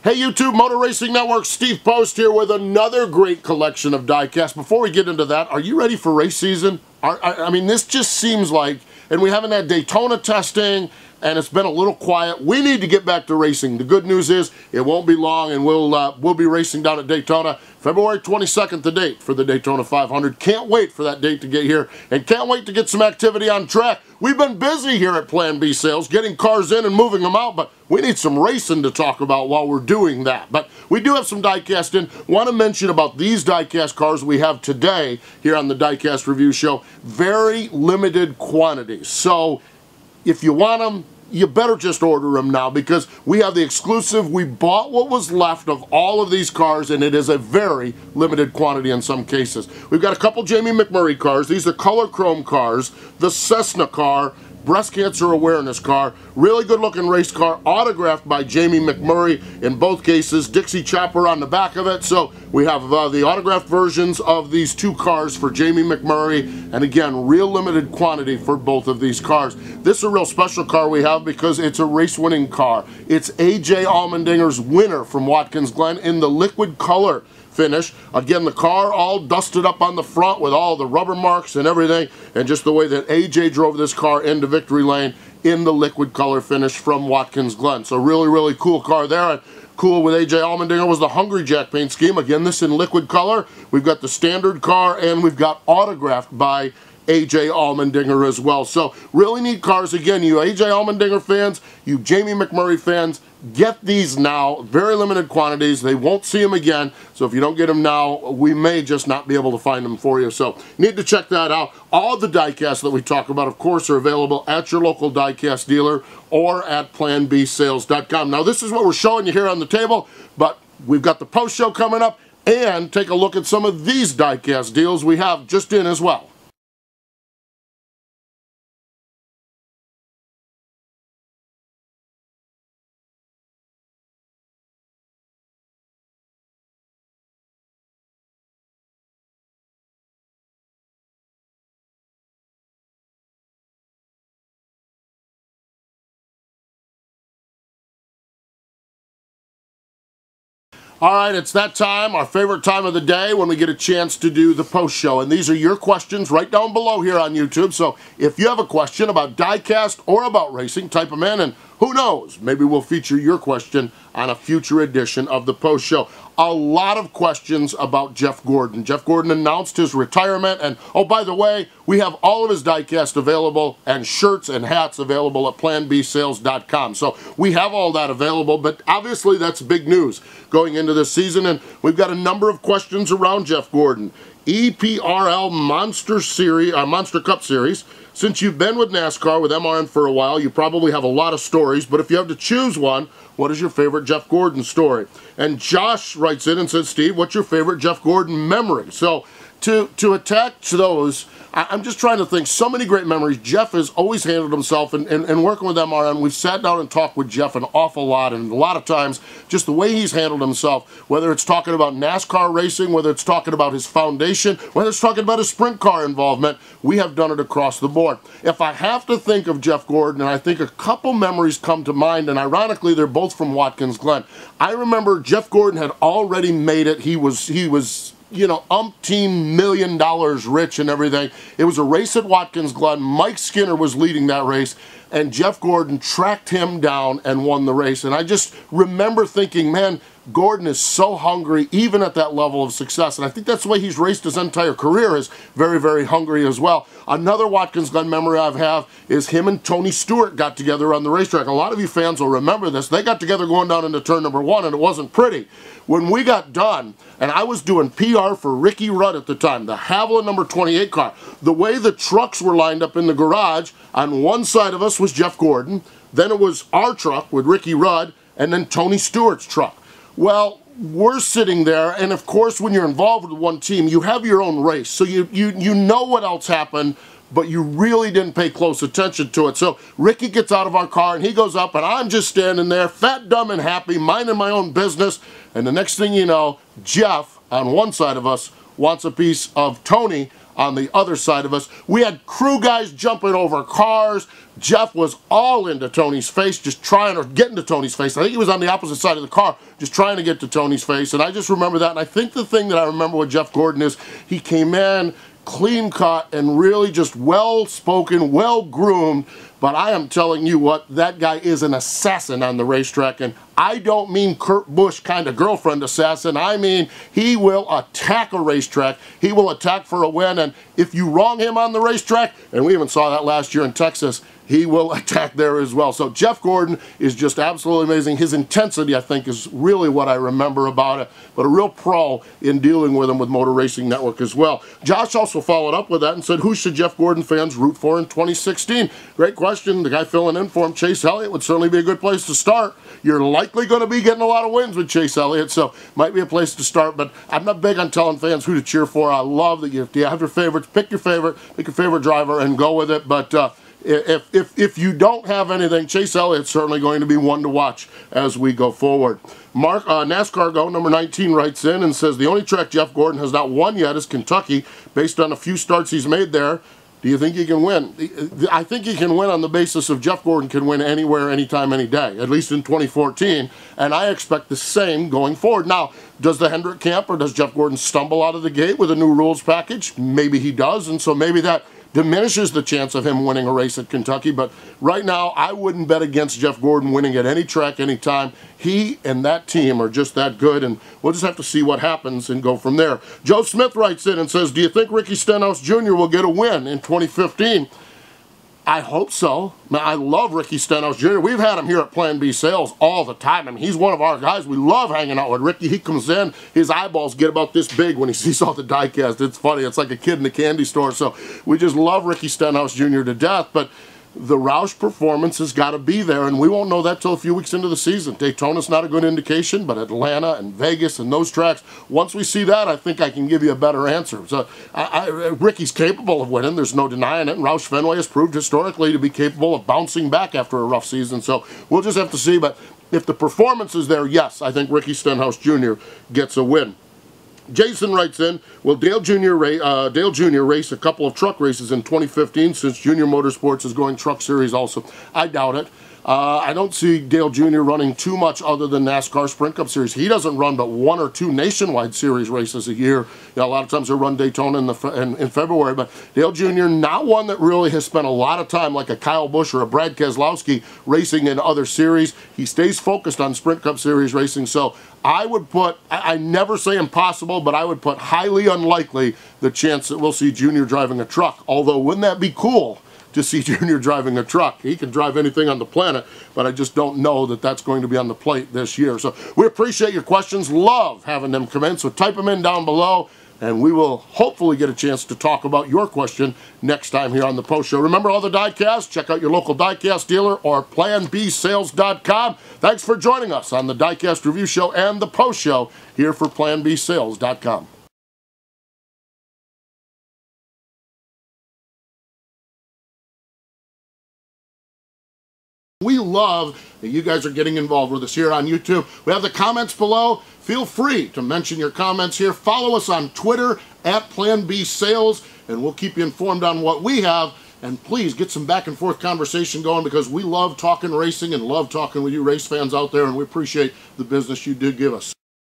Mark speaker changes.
Speaker 1: Hey YouTube, Motor Racing Network, Steve Post here with another great collection of diecast. Before we get into that, are you ready for race season? I mean, this just seems like, and we haven't had Daytona testing, and it's been a little quiet. We need to get back to racing. The good news is it won't be long, and we'll be racing down at Daytona. February 22nd, the date for the Daytona 500. Can't wait for that date to get here, and can't wait to get some activity on track. We've been busy here at Plan B Sales, getting cars in and moving them out, but we need some racing to talk about while we're doing that. But we do have some diecast in. Want to mention about these diecast cars we have today here on the Diecast Review Show. Very limited quantities. So if you want them, you better just order them now because we have the exclusive. We bought what was left of all of these cars, and it is a very limited quantity in some cases. We've got a couple Jamie McMurray cars. These are color chrome cars. The Cessna car, breast cancer awareness car, really good looking race car, autographed by Jamie McMurray in both cases, Dixie Chopper on the back of it. So we have the autographed versions of these two cars for Jamie McMurray, and again, real limited quantity for both of these cars. This is a real special car we have because it's a race winning car. It's A.J. Allmendinger's winner from Watkins Glen in the liquid color finish. Again, the car all dusted up on the front with all the rubber marks and everything, and just the way that AJ drove this car into victory lane in the liquid color finish from Watkins Glen. So really, really cool car there. And cool with AJ Allmendinger was the Hungry Jack paint scheme. Again, this in liquid color. We've got the standard car, and we've got autographed by A.J. Allmendinger as well. So really neat cars. Again, you A.J. Allmendinger fans, you Jamie McMurray fans, get these now. Very limited quantities. They won't see them again. So if you don't get them now, we may just not be able to find them for you. So need to check that out. All of the diecasts that we talk about, of course, are available at your local diecast dealer or at planbsales.com. Now, this is what we're showing you here on the table, but we've got the post show coming up, and take a look at some of these diecast deals we have just in as well. All right, it's that time, our favorite time of the day when we get a chance to do the post show. And these are your questions right down below here on YouTube. So if you have a question about diecast or about racing, type them in, and who knows, maybe we'll feature your question on a future edition of the post show. A lot of questions about Jeff Gordon. Jeff Gordon announced his retirement, and oh, by the way, we have all of his diecast available and shirts and hats available at planbsales.com. So we have all that available, but obviously that's big news going into this season, and we've got a number of questions around Jeff Gordon. EPRL Monster Cup Series. Since you've been with NASCAR, with MRN for a while, you probably have a lot of stories, but if you have to choose one, what is your favorite Jeff Gordon story? And Josh writes in and says, Steve, what's your favorite Jeff Gordon memory? So to attach those, I'm just trying to think. So many great memories. Jeff has always handled himself, and working with MRN, we've sat down and talked with Jeff an awful lot, and a lot of times, just the way he's handled himself, whether it's talking about NASCAR racing, whether it's talking about his foundation, whether it's talking about his sprint car involvement, we have done it across the board. If I have to think of Jeff Gordon, and I think a couple memories come to mind, and ironically, they're both from Watkins Glen. I remember Jeff Gordon had already made it. He was you know, umpteen $1 million rich and everything. It was a race at Watkins Glen. Mike Skinner was leading that race, and Jeff Gordon tracked him down and won the race. And I just remember thinking, man, Gordon is so hungry, even at that level of success. And I think that's the way he's raced his entire career, is very, very hungry as well. Another Watkins Glen memory I have is him and Tony Stewart got together on the racetrack. A lot of you fans will remember this. They got together going down into turn number 1, and it wasn't pretty. When we got done, and I was doing PR for Ricky Rudd at the time, the Haviland number 28 car, the way the trucks were lined up in the garage, on one side of us was Jeff Gordon, then it was our truck with Ricky Rudd, and then Tony Stewart's truck. Well, we're sitting there, and of course, when you're involved with one team, you have your own race, so you know what else happened, but you really didn't pay close attention to it. So Ricky gets out of our car, and he goes up, and I'm just standing there, fat, dumb, and happy, minding my own business, and the next thing you know, Jeff, on one side of us, wants a piece of Tony on the other side of us. We had crew guys jumping over cars. Jeff was all into Tony's face, just trying to get into Tony's face. I think he was on the opposite side of the car, just trying to get to Tony's face. And I just remember that. And I think the thing that I remember with Jeff Gordon is he came in clean cut and really just well-spoken, well-groomed. But I am telling you what, that guy is an assassin on the racetrack. And I don't mean Kurt Busch kind of girlfriend assassin. I mean he will attack a racetrack. He will attack for a win. And if you wrong him on the racetrack, and we even saw that last year in Texas, he will attack there as well. So Jeff Gordon is just absolutely amazing. His intensity, I think, is really what I remember about it. But a real pro in dealing with him with Motor Racing Network as well. Josh also followed up with that and said, who should Jeff Gordon fans root for in 2016? Great question. The guy filling in for him, Chase Elliott, would certainly be a good place to start. You're likely going to be getting a lot of wins with Chase Elliott, so might be a place to start. But I'm not big on telling fans who to cheer for. I love that you have your favorites. Pick your favorite driver, and go with it. But if you don't have anything, Chase Elliott's certainly going to be one to watch as we go forward. Mark, NASCAR Go, number 19, writes in and says, the only track Jeff Gordon has not won yet is Kentucky. Based on a few starts he's made there, do you think he can win? I think he can win on the basis of Jeff Gordon can win anywhere, anytime, any day, at least in 2014, and I expect the same going forward. Now, does the Hendrick camp or does Jeff Gordon stumble out of the gate with a new rules package? Maybe he does, and so maybe that diminishes the chance of him winning a race at Kentucky. But right now, I wouldn't bet against Jeff Gordon winning at any track, anytime. He and that team are just that good, and we'll just have to see what happens and go from there. Joe Smith writes in and says, do you think Ricky Stenhouse Jr. will get a win in 2015? I hope so. Man, I love Ricky Stenhouse Jr. We've had him here at Plan B Sales all the time. I mean, he's one of our guys. We love hanging out with Ricky. He comes in, his eyeballs get about this big when he sees all the diecast. It's funny. It's like a kid in the candy store. So we just love Ricky Stenhouse Jr. to death. But the Roush performance has got to be there, and we won't know that till a few weeks into the season. Daytona's not a good indication, but Atlanta and Vegas and those tracks, once we see that, I think I can give you a better answer. So Ricky's capable of winning. There's no denying it, and Roush Fenway has proved historically to be capable of bouncing back after a rough season. So we'll just have to see, but if the performance is there, yes, I think Ricky Stenhouse Jr. gets a win. Jason writes in, will Dale Jr. race a couple of truck races in 2015 since Junior Motorsports is going Truck Series also? I doubt it. I don't see Dale Jr. running too much other than NASCAR Sprint Cup Series. He doesn't run but 1 or 2 nationwide series races a year. You know, a lot of times he'll run Daytona in February, but Dale Jr. not one that really has spent a lot of time like a Kyle Busch or a Brad Keselowski racing in other series. He stays focused on Sprint Cup Series racing, so I would put, I never say impossible, but I would put highly unlikely the chance that we'll see Junior driving a truck. Although, wouldn't that be cool to see Junior driving a truck? He can drive anything on the planet, but I just don't know that that's going to be on the plate this year. So we appreciate your questions. Love having them come in, so type them in down below, and we will hopefully get a chance to talk about your question next time here on the Post Show. Remember all the Diecast? Check out your local Diecast dealer or PlanBSales.com. Thanks for joining us on the Diecast Review Show and the Post Show here for PlanBSales.com. We love that you guys are getting involved with us here on YouTube. We have the comments below. Feel free to mention your comments here. Follow us on Twitter at Plan B Sales, and we'll keep you informed on what we have. And please get some back and forth conversation going, because we love talking racing and love talking with you race fans out there, and we appreciate the business you do give us.